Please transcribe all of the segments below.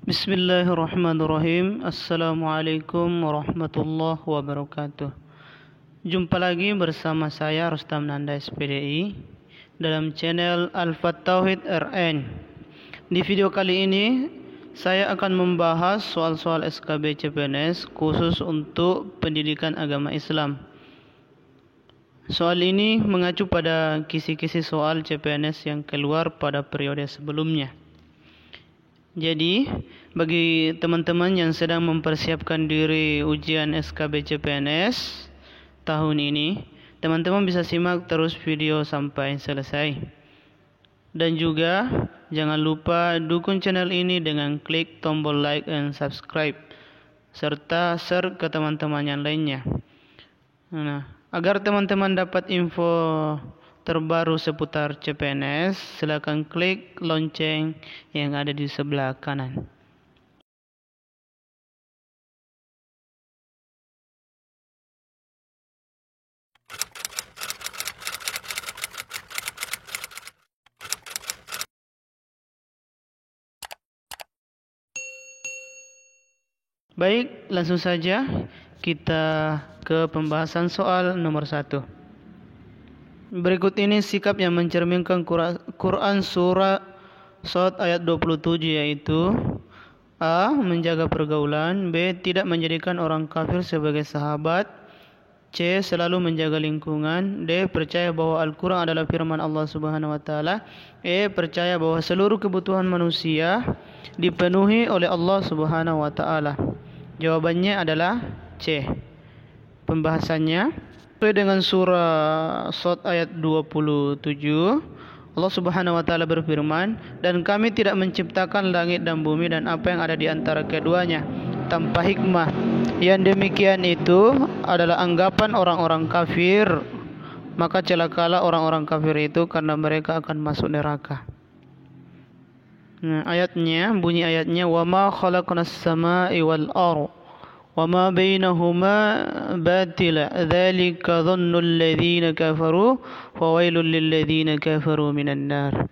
Bismillahirrahmanirrahim. Assalamualaikum warahmatullahi wabarakatuh. Jumpa lagi bersama saya Rustam Nanda SPDI dalam channel Al-Fat Tauhid RN. Di video kali ini saya akan membahas soal-soal SKB CPNS khusus untuk pendidikan agama Islam. Soal ini mengacu pada kisi-kisi soal CPNS yang keluar pada periode sebelumnya. Jadi, bagi teman-teman yang sedang mempersiapkan diri ujian SKB CPNS tahun ini, teman-teman bisa simak terus video sampai selesai. Dan juga, jangan lupa dukung channel ini dengan klik tombol like dan subscribe, serta share ke teman-teman yang lainnya. Nah, agar teman-teman dapat info terbaru seputar CPNS, silakan klik lonceng yang ada di sebelah kanan. Baik, langsung saja kita ke pembahasan soal nomor 1. Berikut ini sikap yang mencerminkan Quran surah Shad ayat 27, yaitu A. Menjaga pergaulan, B. Tidak menjadikan orang kafir sebagai sahabat, C. Selalu menjaga lingkungan, D. Percaya bahwa Al-Quran adalah firman Allah Subhanahu wa Ta'ala, E. Percaya bahwa seluruh kebutuhan manusia dipenuhi oleh Allah Subhanahu wa Ta'ala. Jawabannya adalah C. Pembahasannya sesuai dengan surah Shad ayat 27, Allah Subhanahu wa Ta'ala berfirman, dan kami tidak menciptakan langit dan bumi dan apa yang ada di antara keduanya tanpa hikmah. Yang demikian itu adalah anggapan orang-orang kafir, maka celakalah orang-orang kafir itu karena mereka akan masuk neraka. Nah, bunyi ayatnya, wa ma khalaqnas samaa'i wal ardh wa ma bainahuma batila dzalika dhannul ladzina kafaru wa wailul lil ladzina kafaru minan nar.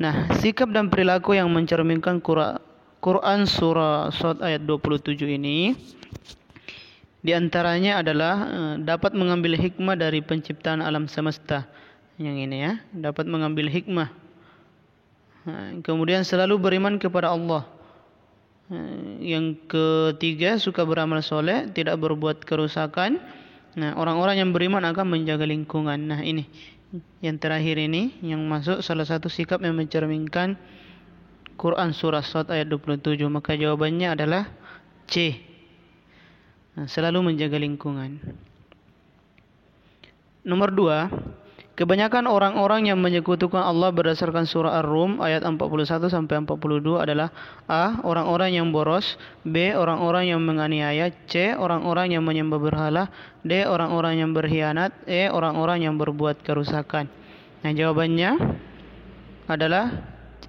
Nah, sikap dan perilaku yang mencerminkan Quran surah Shad ayat 27 ini diantaranya adalah dapat mengambil hikmah dari penciptaan alam semesta. Yang ini ya, dapat mengambil hikmah. Kemudian selalu beriman kepada Allah. Yang ketiga, suka beramal soleh, tidak berbuat kerusakan. Nah, orang-orang yang beriman akan menjaga lingkungan. Nah, ini yang terakhir ini yang masuk salah satu sikap yang mencerminkan Quran surah Shad ayat 27. Maka jawabannya adalah C. Nah, selalu menjaga lingkungan. Nomor 2, kebanyakan orang-orang yang menyekutukan Allah berdasarkan surah Ar-Rum ayat 41 sampai 42 adalah A. Orang-orang yang boros, B. Orang-orang yang menganiaya, C. Orang-orang yang menyembah berhala, D. Orang-orang yang berkhianat, E. Orang-orang yang berbuat kerusakan. Nah, jawabannya adalah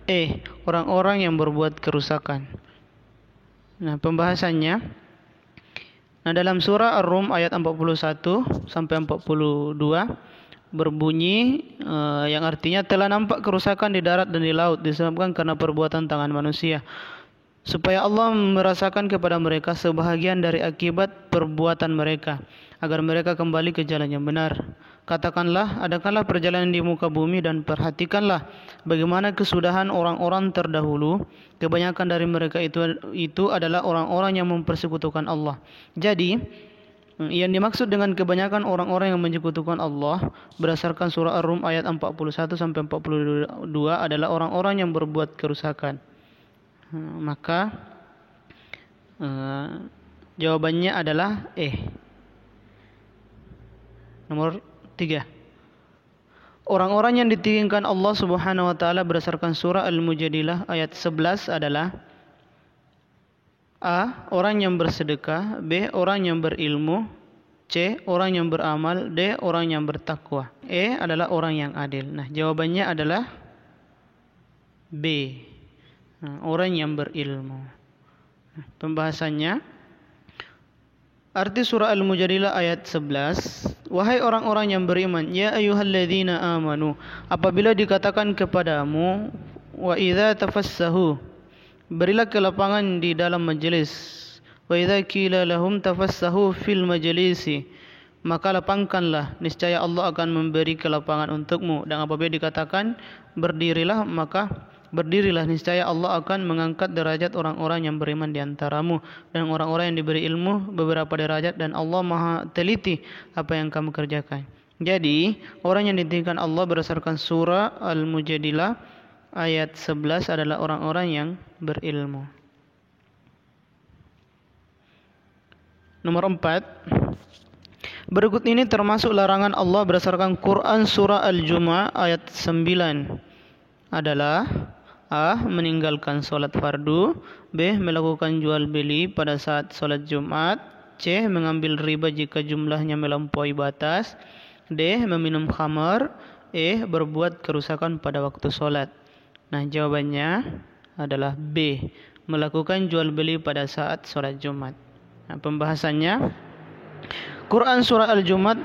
E. Orang-orang yang berbuat kerusakan. Nah, pembahasannya. Nah, dalam surah Ar-Rum ayat 41 sampai 42 berbunyi yang artinya telah nampak kerusakan di darat dan di laut disebabkan karena perbuatan tangan manusia, supaya Allah merasakan kepada mereka sebahagian dari akibat perbuatan mereka, agar mereka kembali ke jalan yang benar. Katakanlah, adakanlah perjalanan di muka bumi dan perhatikanlah bagaimana kesudahan orang-orang terdahulu. Kebanyakan dari mereka itu adalah orang-orang yang mempersekutukan Allah. Jadi, yang dimaksud dengan kebanyakan orang-orang yang menyekutukan Allah berdasarkan surah Ar-Rum ayat 41 sampai 42 adalah orang-orang yang berbuat kerusakan. Maka jawabannya adalah E. Nomor 3. Orang-orang yang ditinggikan Allah Subhanahu wa Ta'ala berdasarkan surah Al-Mujadilah ayat 11 adalah A. Orang yang bersedekah, B. Orang yang berilmu, C. Orang yang beramal, D. Orang yang bertakwa, E. adalah orang yang adil. Nah, jawabannya adalah B. Orang yang berilmu. Pembahasannya, arti surah Al-Mujadilah ayat 11, wahai orang-orang yang beriman, ya ayyuhalladzina amanu, apabila dikatakan kepadamu wa idza tafassahu, Berilah kelapangan di dalam majlis. Wa idza qila lahum tafassahu fil majlisi, maka lapangkanlah, niscaya Allah akan memberi kelapangan untukmu. Dan apabila dikatakan berdirilah, maka berdirilah, niscaya Allah akan mengangkat derajat orang-orang yang beriman di antaramu dan orang-orang yang diberi ilmu beberapa derajat, dan Allah Maha teliti apa yang kamu kerjakan. Jadi, orang yang ditinggikan Allah berdasarkan surah Al-Mujadilah ayat 11 adalah orang-orang yang berilmu. Nomor 4. Berikut ini termasuk larangan Allah berdasarkan Quran surah Al-Jumu'ah ayat 9 adalah: A. Meninggalkan solat fardu. B. Melakukan jual beli pada saat solat Jumat. C. Mengambil riba jika jumlahnya melampaui batas. D. Meminum khamar. E. Berbuat kerusakan pada waktu solat. Nah, jawabannya adalah B. Melakukan jual beli pada saat solat Jumat. Nah, pembahasannya, Quran surah Al-Jumu'ah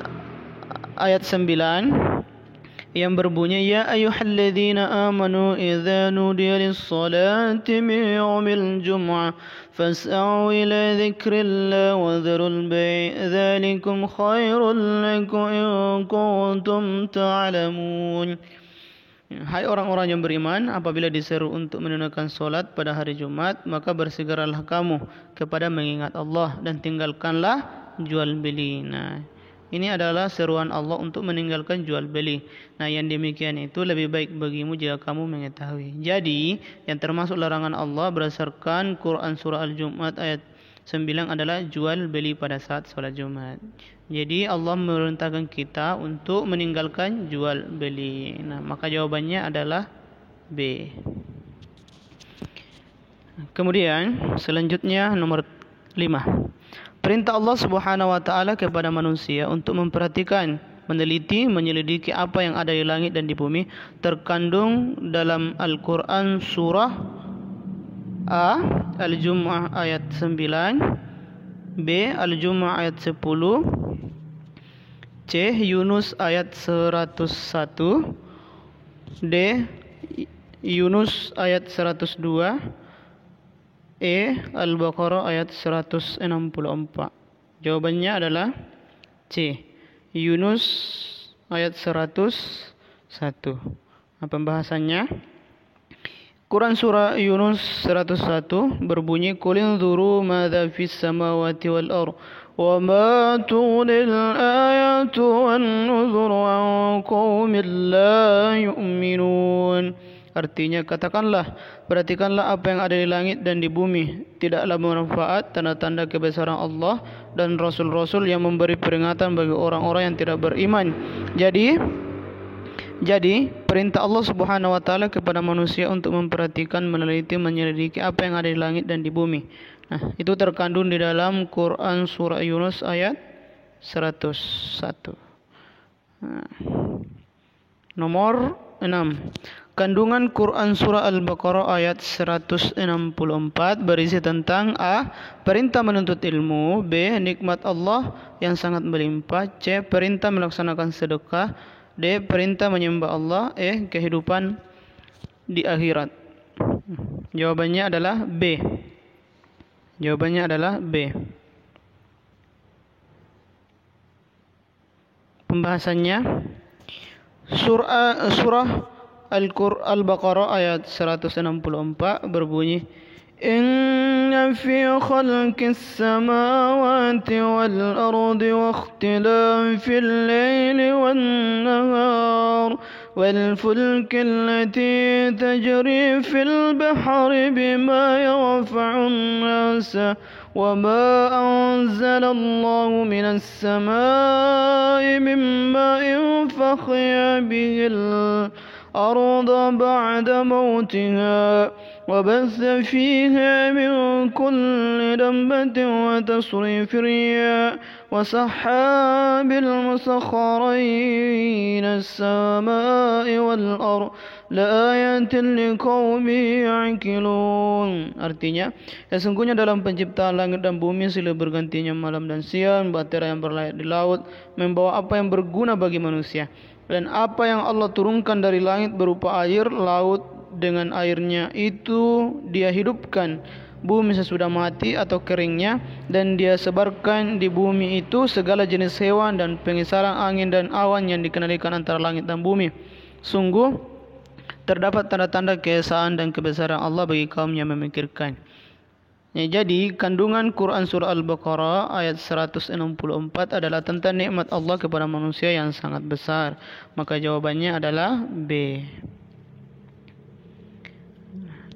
ayat 9 yang berbunyi, Ya ayyuhalladzina amanu idza nudiya lis-salati min yaumil jumu'ah fas'au ila dzikrillah wa dzarul bai' dzalikum khairul lakum in kuntum ta'lamun. Hai orang-orang yang beriman, apabila diseru untuk menunaikan solat pada hari Jumat, maka bersegeralah kamu kepada mengingat Allah dan tinggalkanlah jual beli. Nah, ini adalah seruan Allah untuk meninggalkan jual beli. Nah, yang demikian itu lebih baik bagimu jika kamu mengetahui. Jadi, yang termasuk larangan Allah berdasarkan Quran surah Al-Jumu'ah ayat 9 adalah jual beli pada saat solat Jumat. Jadi Allah memerintahkan kita untuk meninggalkan jual beli. Nah, maka jawabannya adalah B. Kemudian selanjutnya nomor 5. Perintah Allah Subhanahu wa taala kepada manusia untuk memperhatikan, meneliti, menyelidiki apa yang ada di langit dan di bumi terkandung dalam Al-Quran surah A. Al-Jumu'ah ayat 9. B. Al-Jumu'ah ayat 10. C. Yunus ayat 101. D. Yunus ayat 102. E. Al-Baqarah ayat 164. Jawabannya adalah C. Yunus ayat 101. Pembahasannya, Quran surah Yunus 101 berbunyi, Qul inzuru madza fis samawati wal ardh wa ma tughni al-ayatu wan nuzuru an qaumin la yu'minun. Artinya, katakanlah, perhatikanlah apa yang ada di langit dan di bumi, tidaklah bermanfaat tanda-tanda kebesaran Allah dan rasul-rasul yang memberi peringatan bagi orang-orang yang tidak beriman. Jadi perintah Allah Subhanahu wa taala kepada manusia untuk memperhatikan, meneliti, menyelidiki apa yang ada di langit dan di bumi. Nah, itu terkandung di dalam Quran surah Yunus ayat 101. Nomor 6. Kandungan Quran surah Al-Baqarah ayat 164 berisi tentang A. Perintah menuntut ilmu. B. Nikmat Allah yang sangat melimpah. C. Perintah melaksanakan sedekah. D. Perintah menyembah Allah. E. Kehidupan di akhirat. Jawabannya adalah B. Pembahasannya, surah Al-Baqarah ayat 164 berbunyi, Inna fi khalqis samawati wal ardi wa ikhtilafil laili wan nahar wal fulki allati tajri fil bahri bima yanfa'un nasa wa ma anzala Allahu minas samai min ma'in fakhya bihil الأرض بعد موتها وبث فيها من كل دابة وتصريف الرياح وسحاب المسخرين السماء والأرض لآيات لقوم يعقلون. Artinya, sesungguhnya dalam penciptaan langit dan bumi silih bergantinya malam dan siang, bahtera yang berlayar di laut membawa apa yang berguna bagi manusia, dan apa yang Allah turunkan dari langit berupa air, laut, dengan airnya itu dia hidupkan bumi sesudah mati atau keringnya, dan dia sebarkan di bumi itu segala jenis hewan dan pengisaran angin dan awan yang dikendalikan antara langit dan bumi. Sungguh terdapat tanda-tanda keesaan dan kebesaran Allah bagi kaum yang memikirkan. Jadi kandungan Quran surah Al-Baqarah ayat 164 adalah tentang nikmat Allah kepada manusia yang sangat besar. Maka jawabannya adalah B.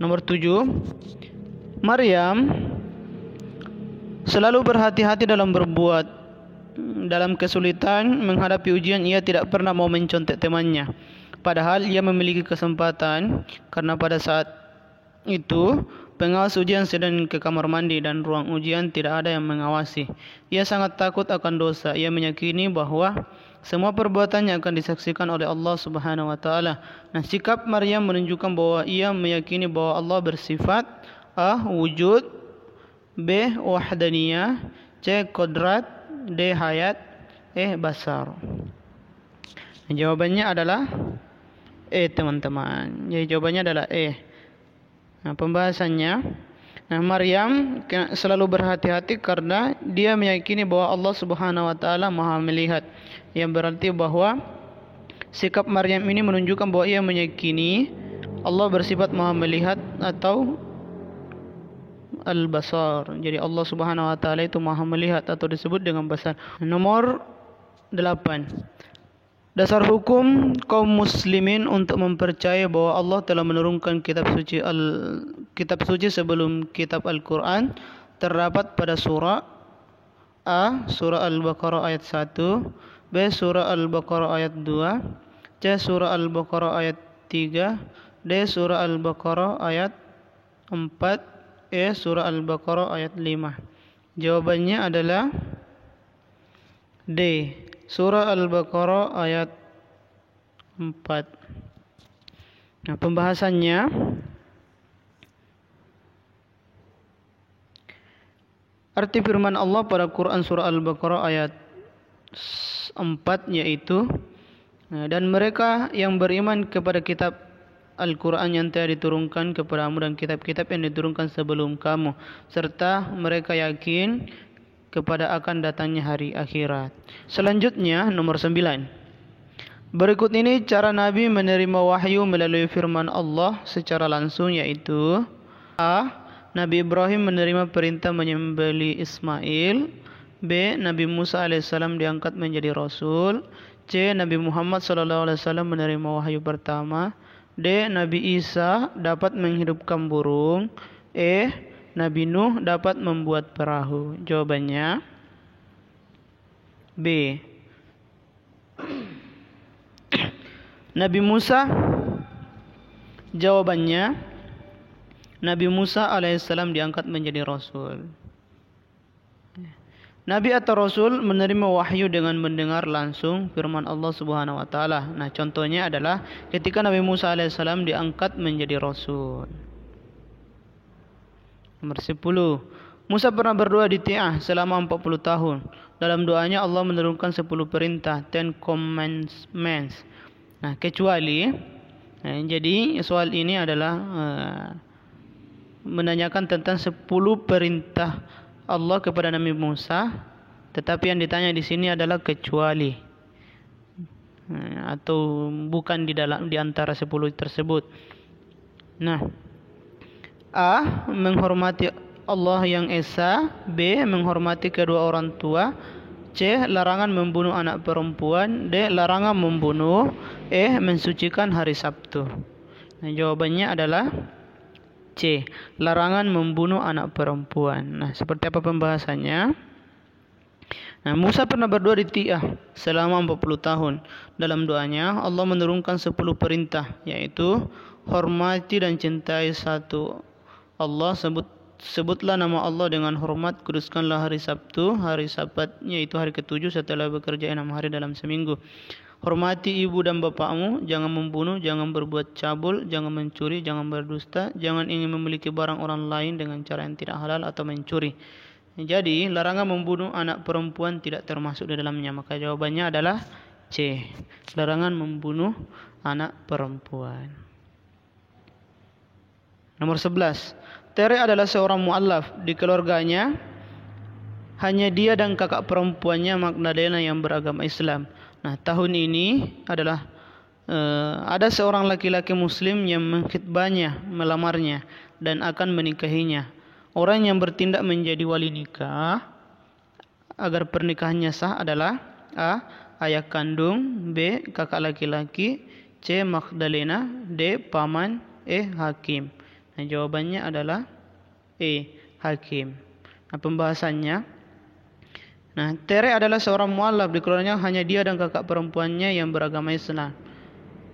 Nomor 7. Maryam selalu berhati-hati dalam berbuat. Dalam kesulitan menghadapi ujian, ia tidak pernah mau mencontek temannya. Padahal ia memiliki kesempatan, karena pada saat itu pengawas ujian sedang ke kamar mandi dan ruang ujian tidak ada yang mengawasi. Ia sangat takut akan dosa. Ia meyakini bahwa semua perbuatannya akan disaksikan oleh Allah Subhanahu wa taala. Nah, sikap Maryam menunjukkan bahwa ia meyakini bahwa Allah bersifat A. Wujud, B. Wahdaniyah, C. Qudrat, D. Hayat, E. Basar. Jawabannya adalah E, teman-teman. Jadi jawabannya adalah E. Nah, pembahasannya, Maryam selalu berhati-hati karena dia meyakini bahwa Allah Subhanahu wa taala Maha melihat. Yang berarti bahwa sikap Maryam ini menunjukkan bahwa ia meyakini Allah bersifat Maha melihat atau Al-Basar. Jadi Allah Subhanahu wa taala itu Maha melihat atau disebut dengan basar. Nomor 8. Dasar hukum kaum muslimin untuk mempercayai bahwa Allah telah menurunkan kitab suci sebelum kitab Al-Quran terdapat pada surah A. Surah Al-Baqarah ayat 1, B. Surah Al-Baqarah ayat 2, C. Surah Al-Baqarah ayat 3, D. Surah Al-Baqarah ayat 4, E. Surah Al-Baqarah ayat 5. Jawabannya adalah D. Surah Al-Baqarah ayat 4. Nah, pembahasannya, arti firman Allah pada Quran surah Al-Baqarah ayat 4 yaitu, dan mereka yang beriman kepada kitab Al-Quran yang telah diturunkan kepadamu dan kitab-kitab yang diturunkan sebelum kamu, serta mereka yakin kepada akan datangnya hari akhirat. Selanjutnya, nomor 9. Berikut ini cara Nabi menerima wahyu melalui firman Allah secara langsung, yaitu A. Nabi Ibrahim menerima perintah menyembelih Ismail. B. Nabi Musa alaihissalam diangkat menjadi Rasul. C. Nabi Muhammad SAW menerima wahyu pertama. D. Nabi Isa dapat menghidupkan burung. E. Nabi Nuh dapat membuat perahu. Jawabannya B. Nabi Musa. Jawabannya Nabi Musa alaihissalam diangkat menjadi Rasul. Nabi atau Rasul menerima wahyu dengan mendengar langsung firman Allah Subhanahu wa taala. Nah, contohnya adalah ketika Nabi Musa alaihissalam diangkat menjadi Rasul. Nomor 10. Musa pernah berdoa di Ti'ah selama 40 tahun. Dalam doanya Allah menurunkan 10 perintah, 10 commandments. Nah, kecuali, jadi soal ini adalah menanyakan tentang 10 perintah Allah kepada Nabi Musa, tetapi yang ditanya di sini adalah kecuali, atau bukan di antara 10 tersebut. Nah, A. Menghormati Allah yang Esa. B. Menghormati kedua orang tua. C. Larangan membunuh anak perempuan. D. Larangan membunuh. E. Mensucikan hari Sabtu. Nah, jawabannya adalah C. Larangan membunuh anak perempuan. Nah, seperti apa pembahasannya? Nah, Musa pernah berdoa di Ti'ah selama 40 tahun. Dalam doanya Allah menurunkan 10 perintah, yaitu hormati dan cintai satu Allah, sebutlah nama Allah dengan hormat, kuduskanlah hari Sabtu, hari Sabat, yaitu hari ke-7 setelah bekerja 6 hari dalam seminggu. Hormati ibu dan bapakmu, jangan membunuh, jangan berbuat cabul, jangan mencuri, jangan berdusta, jangan ingin memiliki barang orang lain dengan cara yang tidak halal atau mencuri. Jadi, larangan membunuh anak perempuan tidak termasuk di dalamnya. Maka jawabannya adalah C. Larangan membunuh anak perempuan. Nomor 11. Tere adalah seorang mu'allaf. Di keluarganya hanya dia dan kakak perempuannya Magdalena yang beragama Islam. Nah, tahun ini adalah ada seorang laki-laki muslim yang mengkhitbahnya, melamarnya dan akan menikahinya. Orang yang bertindak menjadi wali nikah agar pernikahannya sah adalah A. Ayah kandung, B. Kakak laki-laki, C. Magdalena, D. Paman, E. Hakim. Nah, jawabannya adalah E. Hakim. Nah, pembahasannya. Nah, Tere adalah seorang mu'allaf. Di keluarganya hanya dia dan kakak perempuannya yang beragama Islam.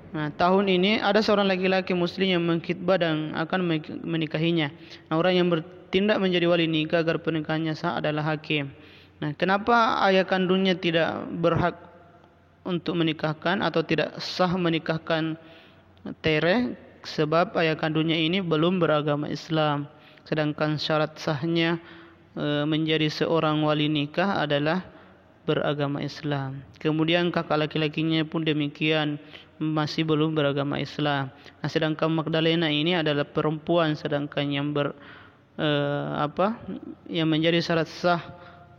Nah, tahun ini ada seorang laki-laki muslim yang mengkhitbah dan akan menikahinya. Nah, orang yang bertindak menjadi wali nikah agar pernikahannya sah adalah hakim. Nah, kenapa ayah kandungnya tidak berhak untuk menikahkan atau tidak sah menikahkan Tere? Sebab ayah kandungnya ini belum beragama Islam. Sedangkan syarat sahnya menjadi seorang wali nikah adalah beragama Islam. Kemudian kakak laki-lakinya pun demikian, masih belum beragama Islam. Nah, sedangkan Magdalena ini adalah perempuan, sedangkan yang yang menjadi syarat sah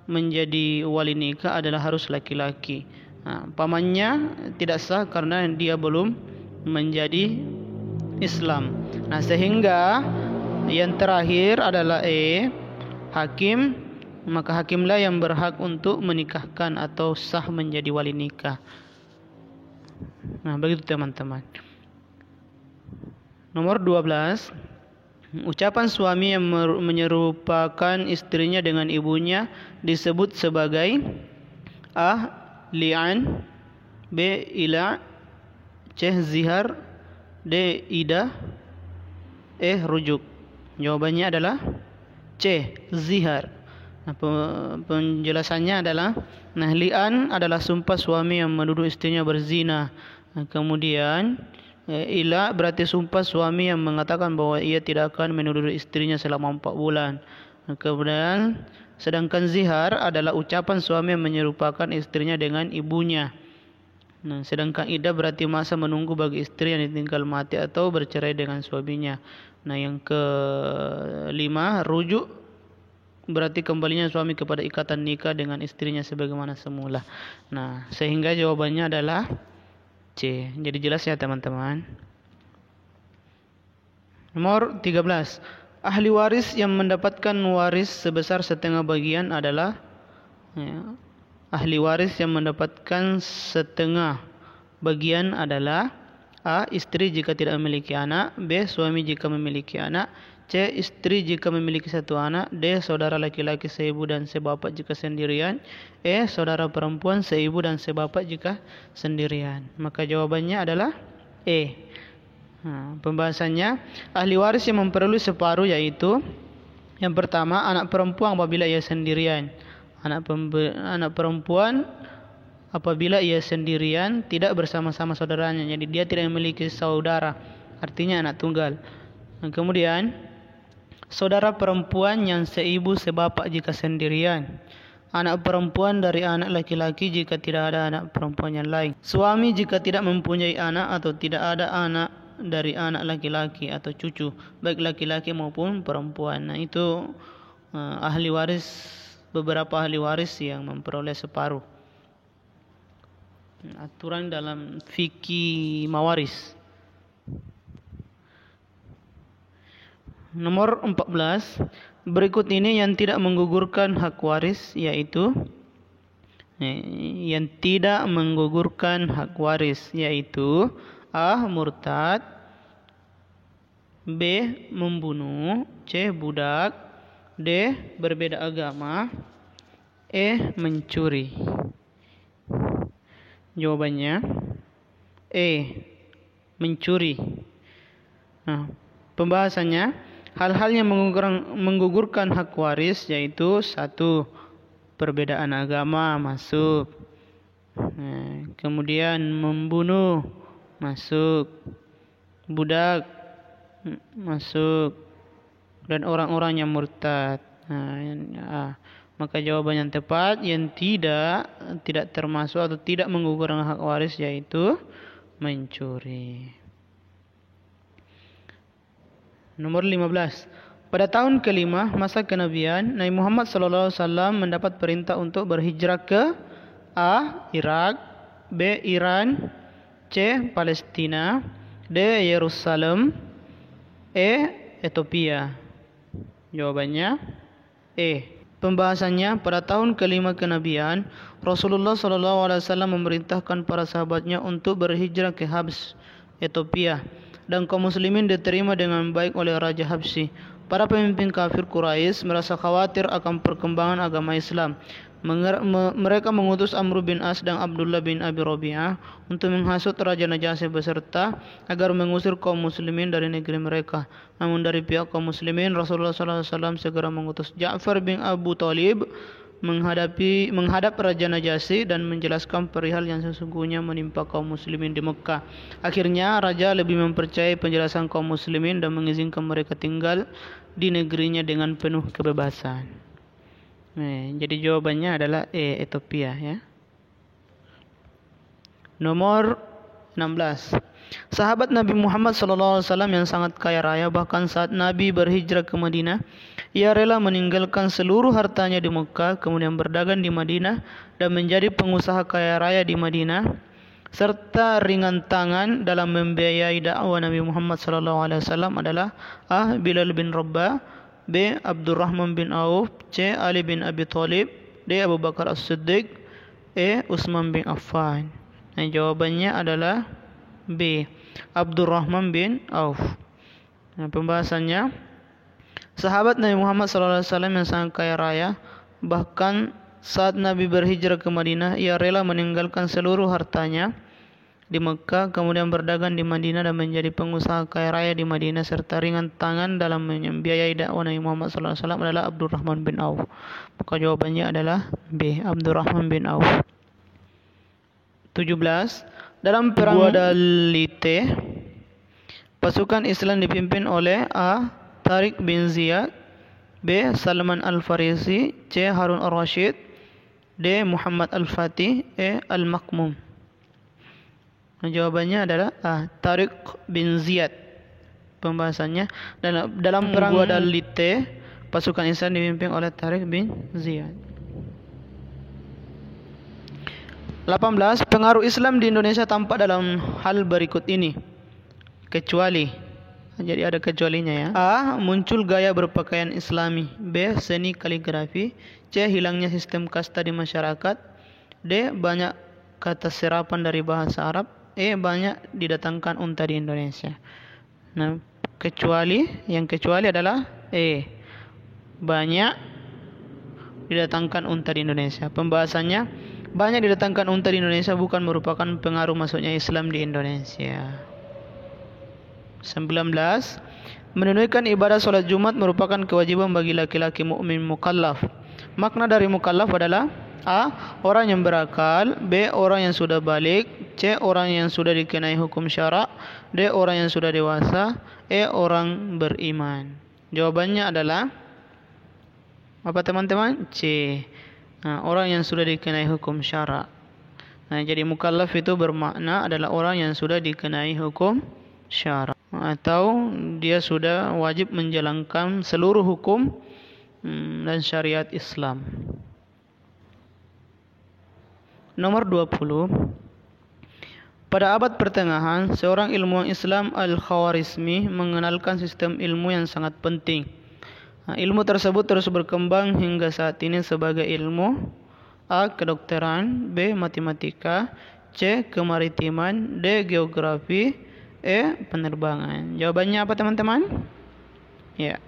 menjadi wali nikah adalah harus laki-laki. Nah, pamannya tidak sah karena dia belum menjadi Islam. Nah, sehingga yang terakhir adalah E, hakim. Maka hakimlah yang berhak untuk menikahkan atau sah menjadi wali nikah. Nah, begitu teman-teman. Nomor 12. Ucapan suami yang menyerupakan istrinya dengan ibunya disebut sebagai A. Li'an, B. Ila, C. Zihar, D. Ida, E. Rujuk. Jawabannya adalah C. Zihar. Nah, penjelasannya adalah, nah, li'an adalah sumpah suami yang menuduh istrinya berzina. Nah, kemudian ila berarti sumpah suami yang mengatakan bahwa ia tidak akan menuduh istrinya selama 4 bulan. Nah, kemudian sedangkan zihar adalah ucapan suami yang menyerupakan istrinya dengan ibunya. Nah, sedangkan ida berarti masa menunggu bagi istri yang ditinggal mati atau bercerai dengan suaminya. Nah, yang kelima, rujuk berarti kembalinya suami kepada ikatan nikah dengan istrinya sebagaimana semula. Nah, sehingga jawabannya adalah C. Jadi jelas ya teman-teman. Nomor 13. Ahli waris yang mendapatkan waris sebesar setengah bagian adalah ahli waris yang mendapatkan setengah bagian adalah A. Istri jika tidak memiliki anak, B. Suami jika memiliki anak, C. Istri jika memiliki 1 anak, D. Saudara laki-laki seibu dan sebapak jika sendirian, E. Saudara perempuan seibu dan sebapak jika sendirian. Maka jawabannya adalah E. Nah, pembahasannya, ahli waris yang memperoleh separuh yaitu yang pertama, anak perempuan apabila ia sendirian. Anak perempuan apabila ia sendirian tidak bersama-sama saudaranya, jadi dia tidak memiliki saudara, artinya anak tunggal. Dan kemudian saudara perempuan yang seibu sebapak jika sendirian. Anak perempuan dari anak laki-laki jika tidak ada anak perempuan yang lain. Suami jika tidak mempunyai anak atau tidak ada anak dari anak laki-laki atau cucu, baik laki-laki maupun perempuan. Nah, itu ahli waris, beberapa ahli waris yang memperoleh separuh. Aturan dalam fikih mawaris. Nomor 14. Berikut ini yang tidak menggugurkan hak waris, yaitu A. Murtad, B. Membunuh, C. Budak, D. Berbeda agama, E. Mencuri. Jawabannya E. Mencuri. Nah, pembahasannya, hal-hal yang menggugurkan hak waris yaitu 1. Perbedaan agama masuk. Nah, kemudian membunuh masuk, budak masuk, dan orang-orang yang murtad. Maka jawaban yang tepat yang tidak termasuk atau tidak menggugurkan hak waris yaitu mencuri. Nomor 15. Pada tahun kelima masa kenabian, Nabi Muhammad SAW mendapat perintah untuk berhijrah ke A. Irak, B. Iran, C. Palestina, D. Yerusalem, E. Ethiopia. Jawabannya E. Pembahasannya, pada tahun kelima kenabian, Rasulullah SAW memerintahkan para sahabatnya untuk berhijrah ke Habs, Ethiopia, dan kaum muslimin diterima dengan baik oleh Raja Habsyi. Para pemimpin kafir Quraisy merasa khawatir akan perkembangan agama Islam. Mereka mengutus Amr bin As dan Abdullah bin Abi Rabi'ah untuk menghasut Raja Najasyi beserta agar mengusir kaum muslimin dari negeri mereka. Namun dari pihak kaum muslimin, Rasulullah SAW segera mengutus Ja'far bin Abu Thalib menghadap Raja Najasyi dan menjelaskan perihal yang sesungguhnya menimpa kaum muslimin di Mekah. Akhirnya Raja lebih mempercayai penjelasan kaum muslimin dan mengizinkan mereka tinggal di negerinya dengan penuh kebebasan. Jadi jawabannya adalah E. Ethiopia, ya. Nomor 16. Sahabat Nabi Muhammad SAW yang sangat kaya raya, bahkan saat Nabi berhijrah ke Madinah, ia rela meninggalkan seluruh hartanya di Mekah, kemudian berdagang di Madinah dan menjadi pengusaha kaya raya di Madinah, serta ringan tangan dalam membiayai dakwah Nabi Muhammad SAW adalah A. Bilal bin Rabah, B. Abdurrahman bin Auf, C. Ali bin Abi Thalib, D. Abu Bakar As-Siddiq, E. Utsman bin Affan. Nah, jawabannya adalah B. Abdurrahman bin Auf. Nah, pembahasannya, sahabat Nabi Muhammad SAW yang sangat kaya raya, bahkan saat Nabi berhijrah ke Madinah, ia rela meninggalkan seluruh hartanya di Mekah, kemudian berdagang di Madinah dan menjadi pengusaha kaya raya di Madinah, serta ringan tangan dalam membiayai dakwah Nabi Muhammad SAW adalah Abdurrahman bin Auf. Maka jawabannya adalah B. Abdurrahman bin Auf. 17. Dalam perang Guadalite, pasukan Islam dipimpin oleh A. Tariq bin Ziyad, B. Salman Al-Farisi, C. Harun Ar-Rasyid, D. Muhammad Al-Fatih, E. Al-Makmum. Jawabannya adalah A. Tariq bin Ziyad. Pembahasannya, dalam perang Guadalite, pasukan Islam dipimpin oleh Tariq bin Ziyad. 18. Pengaruh Islam di Indonesia tampak dalam hal berikut ini, kecuali. Jadi ada kecualinya, ya. A. Muncul gaya berpakaian Islami. B. Seni kaligrafi. C. Hilangnya sistem kasta di masyarakat. D. Banyak kata serapan dari bahasa Arab. E. Banyak didatangkan unta di Indonesia. Nah, yang kecuali adalah E. Banyak didatangkan unta di Indonesia. Pembahasannya, banyak didatangkan unta di Indonesia bukan merupakan pengaruh masuknya Islam di Indonesia. 19. Menunaikan ibadah sholat Jumat merupakan kewajiban bagi laki-laki mukmin mukallaf. Makna dari mukallaf adalah A. Orang yang berakal, B. Orang yang sudah balik, C. Orang yang sudah dikenai hukum syarak, D. Orang yang sudah dewasa, E. Orang beriman. Jawabannya adalah apa, teman-teman? C. Nah, orang yang sudah dikenai hukum syarak. Nah, jadi mukallaf itu bermakna adalah orang yang sudah dikenai hukum syarak, atau dia sudah wajib menjalankan seluruh hukum dan syariat Islam. Nomor 20. Pada abad pertengahan, seorang ilmuwan Islam Al-Khawarizmi mengenalkan sistem ilmu yang sangat penting. Ilmu tersebut terus berkembang hingga saat ini sebagai ilmu A. Kedokteran, B. Matematika, C. Kemaritiman, D. Geografi, E. Penerbangan. Jawabannya apa, teman-teman? Ya,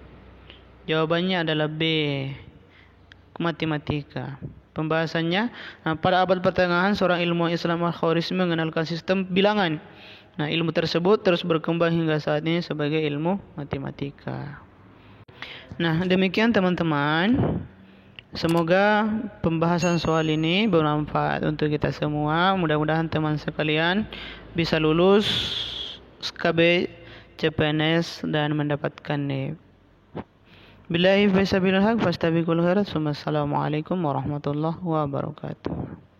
jawabannya adalah B. Matematika. Pembahasannya, pada abad pertengahan seorang ilmuwan Islam Al-Khawarizmi mengenalkan sistem bilangan. Nah, ilmu tersebut terus berkembang hingga saat ini sebagai ilmu matematika. Nah, demikian teman-teman. Semoga pembahasan soal ini bermanfaat untuk kita semua. Mudah-mudahan teman sekalian bisa lulus SKB, CPNS dan mendapatkan NIP. Billahi fi sabilillah fastabiqul khairat. Wassalamualaikum warahmatullahi wabarakatuh.